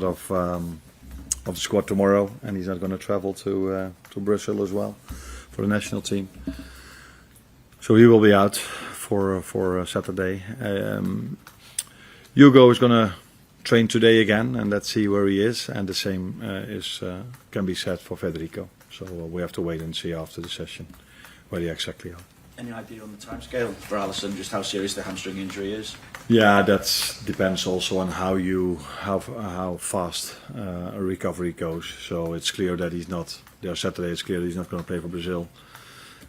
of the squad tomorrow, and he's not going to travel to Brussels as well for the national team. So he will be out for Saturday. Hugo is going to train today again, and let's see where he is. And the same can be said for Federico. So we have to wait and see after the session where they exactly are. Any idea on the timescale for Alisson, just how serious the hamstring injury is? Yeah, that depends also on how fast a recovery goes. So it's clear that he's not there Saturday. It's clear that he's not going to play for Brazil,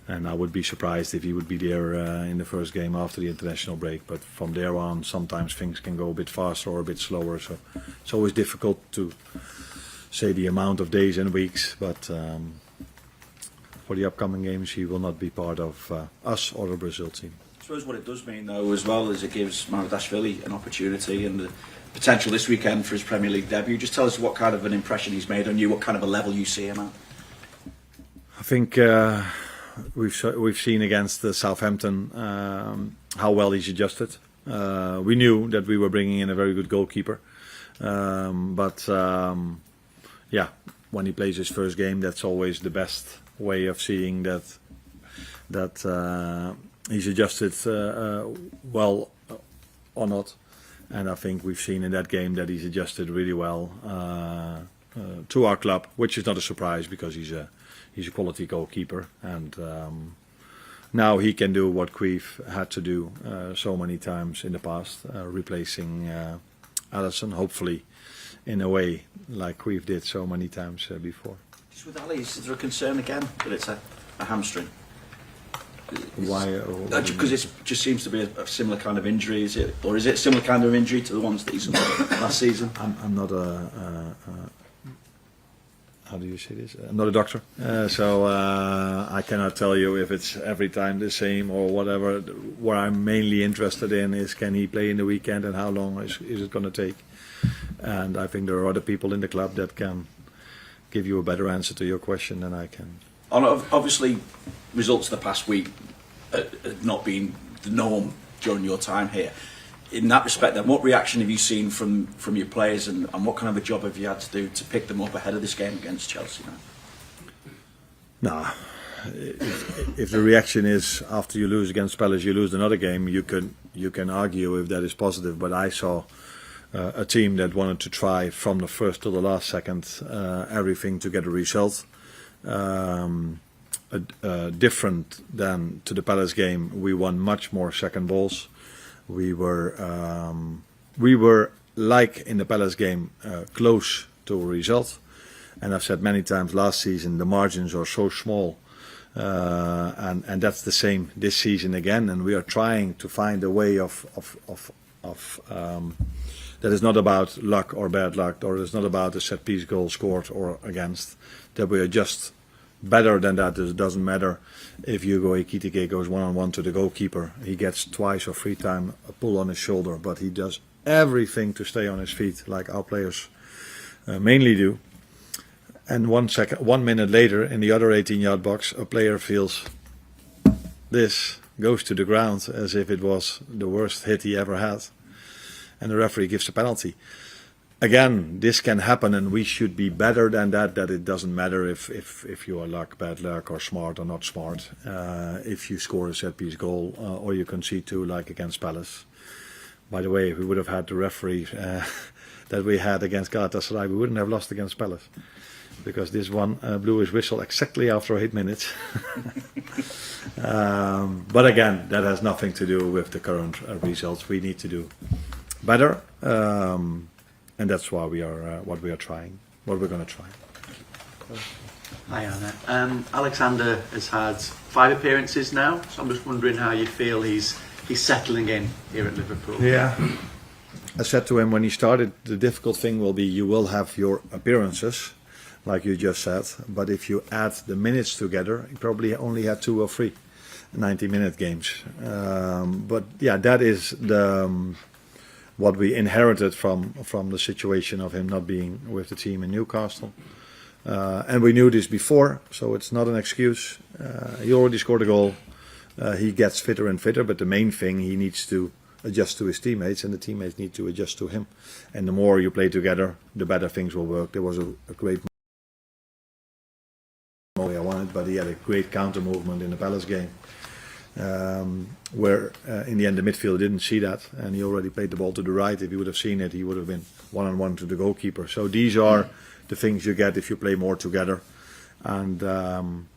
and I would be surprised if he would be there in the first game after the international break. But from there on, sometimes things can go a bit faster or a bit slower. So it's always difficult to say the amount of days and weeks, but. For the upcoming games, he will not be part of us or the Brazil team. I suppose what it does mean, though, as well, is it gives Maradashvili an opportunity and the potential this weekend for his Premier League debut. Just tell us what kind of an impression he's made on you, what kind of a level you see him at. I think we've seen against Southampton how well he's adjusted. We knew that we were bringing in a very good goalkeeper, but when he plays his first game, that's always the best way of seeing that he's adjusted well or not, and I think we've seen in that game that he's adjusted really well to our club, which is not a surprise because he's a quality goalkeeper, and now he can do what Cruyff had to do so many times in the past, replacing Alisson, hopefully in a way like Cruyff did so many times before. With Ali, is there a concern again that it's a hamstring? Why? Because it just seems to be a similar kind of injury, is it? Or is it a similar kind of injury to the ones that he suffered last season? I'm not how do you say this? I'm not a doctor, so I cannot tell you if it's every time the same or whatever. What I'm mainly interested in is can he play in the weekend and how long is it going to take? And I think there are other people in the club that can give you a better answer to your question than I can. Obviously, results of the past week have not been the norm during your time here. In that respect, then, what reaction have you seen from your players, and what kind of a job have you had to do to pick them up ahead of this game against Chelsea now? Nah, if the reaction is after you lose against Palace, you lose another game, you can argue if that is positive. But I saw a team that wanted to try from the first to the last second everything to get a result. Different than to the Palace game, we won much more second balls. We were like in the Palace game close to a result, and I've said many times last season the margins are so small, and that's the same this season again. And we are trying to find a way of that is not about luck or bad luck, or it's not about a set piece goal scored or against. That we are just better than that. It doesn't matter if Hugo Ekitike goes one-on-one to the goalkeeper. He gets twice or three times a pull on his shoulder, but he does everything to stay on his feet, like our players mainly do. And 1 minute later, in the other 18-yard box, a player feels this, goes to the ground as if it was the worst hit he ever had, and the referee gives a penalty. Again, this can happen, and we should be better than that. That it doesn't matter if you are luck, bad luck, or smart or not smart. If you score a set-piece goal or you concede two, like against Palace. By the way, if we would have had the referee that we had against Galatasaray, we wouldn't have lost against Palace, because this one blew his whistle exactly after 8 minutes. But again, that has nothing to do with the current results. We need to do better. And that's why we are what we are trying, what we're going to try. Hi Arne. Alexander has had 5 appearances now, so I'm just wondering how you feel he's settling in here at Liverpool. Yeah, I said to him when he started, the difficult thing will be you will have your appearances, like you just said, but if you add the minutes together, he probably only had 2 or 3 90-minute games. But yeah, that is what we inherited from the situation of him not being with the team in Newcastle. And we knew this before, so it's not an excuse. He already scored a goal. He gets fitter and fitter, but the main thing, he needs to adjust to his teammates, and the teammates need to adjust to him. And the more you play together, the better things will work. There was a great moment I wanted, but he had a great counter movement in the Palace game, where in the end the midfielder didn't see that, and he already played the ball to the right. If he would have seen it, he would have been one-on-one to the goalkeeper. So these are the things you get if you play more together. And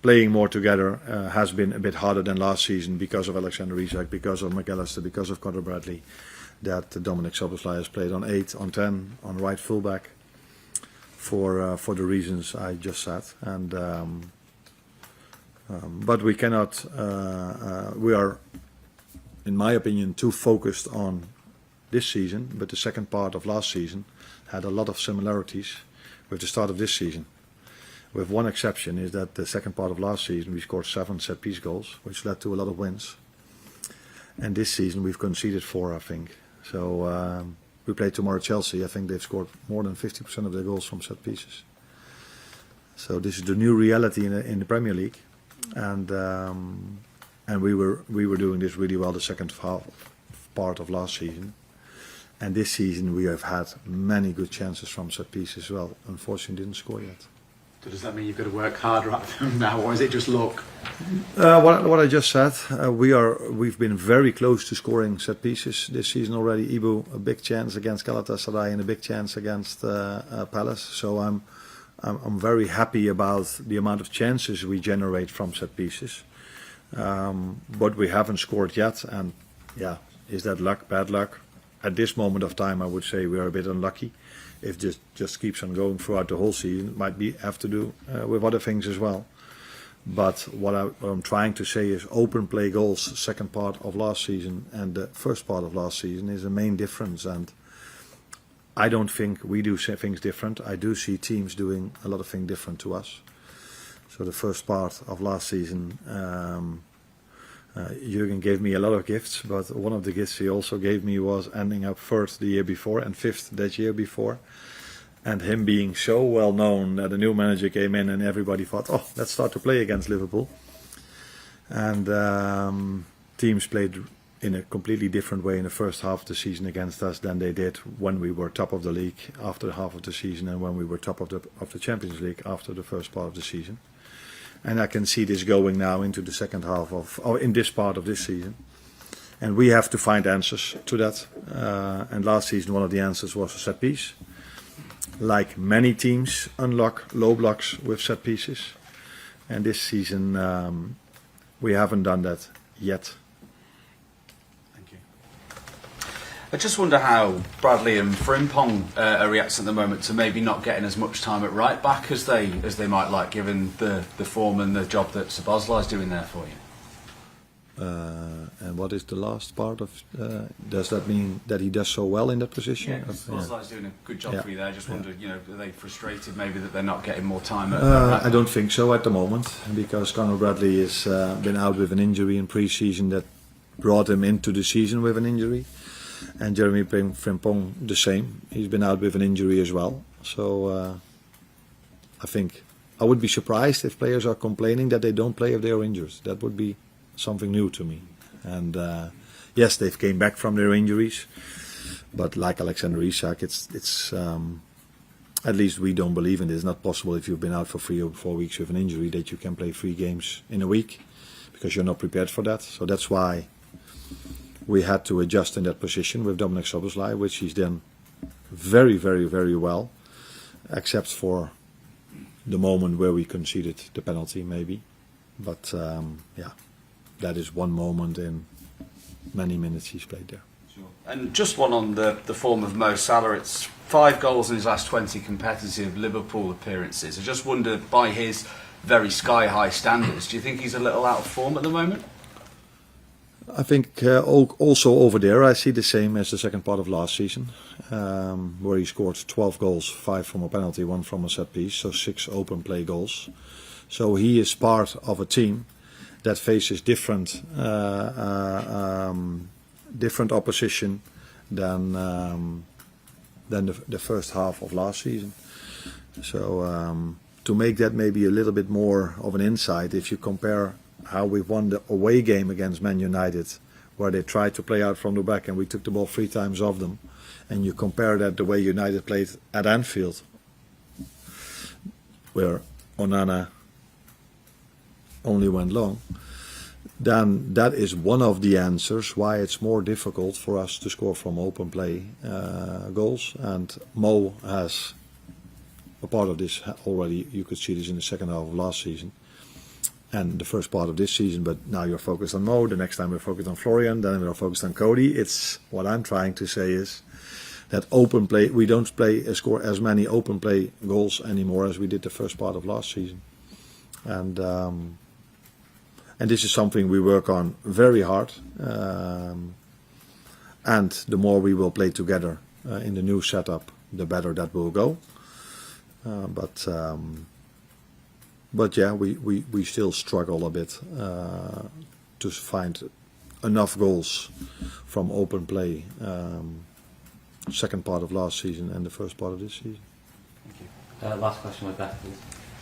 playing more together has been a bit harder than last season because of Alexander Isak, because of McAllister, because of Conor Bradley. That Dominic Szoboszlai has played on 8, on 10, on right fullback for the reasons I just said. And but we cannot. We are, in my opinion, too focused on this season. But the second part of last season had a lot of similarities with the start of this season. With one exception, is that the second part of last season we scored 7 set-piece goals, which led to a lot of wins. And this season we've conceded 4, I think. So we play tomorrow Chelsea. I think they've scored more than 50% of their goals from set pieces. So this is the new reality in the Premier League, and we were doing this really well the second part of last season. And this season we have had many good chances from set pieces as well. Unfortunately, didn't score yet. So does that mean you've got to work harder at them now, or is it just luck? What I just said, we've been very close to scoring set pieces this season already. Ibu, a big chance against Galatasaray and a big chance against Palace. So I'm very happy about the amount of chances we generate from set pieces, but we haven't scored yet. And yeah, is that luck, bad luck? At this moment of time, I would say we are a bit unlucky. If this just keeps on going throughout the whole season, it might have to do with other things as well. But what I'm trying to say is open play goals, second part of last season and the first part of last season is the main difference. And I don't think we do things different. I do see teams doing a lot of things different to us. So the first part of last season, Jürgen gave me a lot of gifts, but one of the gifts he also gave me was ending up 3rd the year before and 5th that year before. And him being so well known that a new manager came in and everybody thought, oh, let's start to play against Liverpool. And teams played in a completely different way in the first half of the season against us than they did when we were top of the league after half of the season and when we were top of the Champions League after the first part of the season. And I can see this going now into the second half in this part of this season. And we have to find answers to that. And last season one of the answers was a set piece. Like many teams unlock low blocks with set pieces. And this season we haven't done that yet. Thank you. I just wonder how Bradley and Frimpong are reacting at the moment to maybe not getting as much time at right back as they might like, given the form and the job that Szoboszlai is doing there for you. And what is the last part of? Does that mean that he does so well in that position? Yeah, because Szoboszlai is doing a good job for you there. I just wondered, are they frustrated maybe that they're not getting more time at right back? I don't think so at the moment, because Conor Bradley has been out with an injury in pre-season that brought him into the season with an injury. And Jeremy Frimpong the same. He's been out with an injury as well. So I think I would be surprised if players are complaining that they don't play if they are injured. That would be something new to me. And yes, they've came back from their injuries, but like Alexander Isak, it's at least we don't believe in it. It's not possible if you've been out for 3 or 4 weeks with an injury that you can play 3 games in a week, because you're not prepared for that. So that's why we had to adjust in that position with Dominic Szoboszlai, which he's done very, very, very well, except for the moment where we conceded the penalty, maybe. But yeah, that is one moment in many minutes he's played there. Sure. And just one on the form of Mo Salah. It's 5 goals in his last 20 competitive Liverpool appearances. I just wonder, by his very sky-high standards, do you think he's a little out of form at the moment? I think also over there I see the same as the second part of last season, where he scored 12 goals, 5 from a penalty, 1 from a set piece, so 6 open play goals. So he is part of a team that faces different opposition than the first half of last season. So to make that maybe a little bit more of an insight, if you compare how we won the away game against Man United, where they tried to play out from the back and we took the ball 3 times off them, and you compare that the way United played at Anfield, where Onana only went long, then that is one of the answers why it's more difficult for us to score from open play goals. And Mo has a part of this already. You could see this in the second half of last season and the first part of this season, but now you're focused on Mo, the next time we're focused on Florian, then we're focused on Cody. It's what I'm trying to say is that open play, we don't score as many open play goals anymore as we did the first part of last season. And this is something we work on very hard. And the more we will play together in the new setup, the better that will go. But yeah, we still struggle a bit to find enough goals from open play. Second part of last season and the first part of this season. Thank you. Last question with Beth, please.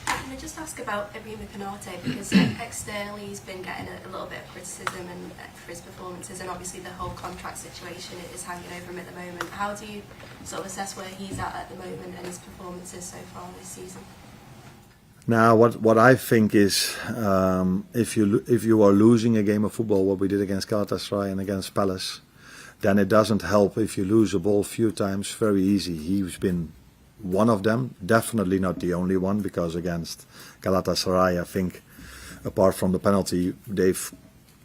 Can I just ask about Ibrahima Konate, because externally he's been getting a little bit of criticism and for his performances, and obviously the whole contract situation is hanging over him at the moment. How do you sort of assess where he's at the moment and his performances so far this season? Now, what I think is, if you are losing a game of football, what we did against Galatasaray and against Palace, then it doesn't help if you lose a ball a few times. Very easy. He's been one of them, definitely not the only one, because against Galatasaray, I think, apart from the penalty, they've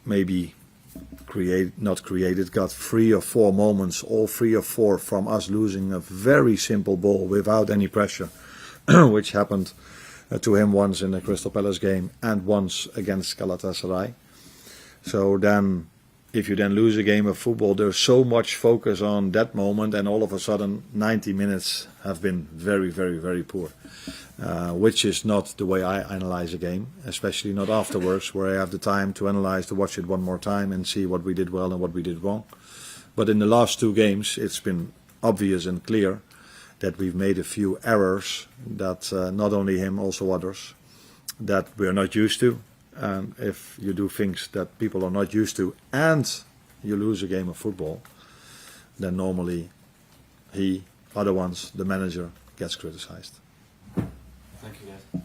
maybe got 3 or 4 moments, all 3 or 4 from us losing a very simple ball without any pressure, which happened to him once in the Crystal Palace game and once against Galatasaray. So then, if you then lose a game of football, there's so much focus on that moment, and all of a sudden 90 minutes have been very, very, very poor, which is not the way I analyze a game, especially not afterwards, where I have the time to analyze, to watch it one more time and see what we did well and what we did wrong. But in the last 2 games, it's been obvious and clear that we've made a few errors that not only him, also others, that we're not used to. And if you do things that people are not used to and you lose a game of football, then normally other ones, the manager, gets criticized. Thank you, guys.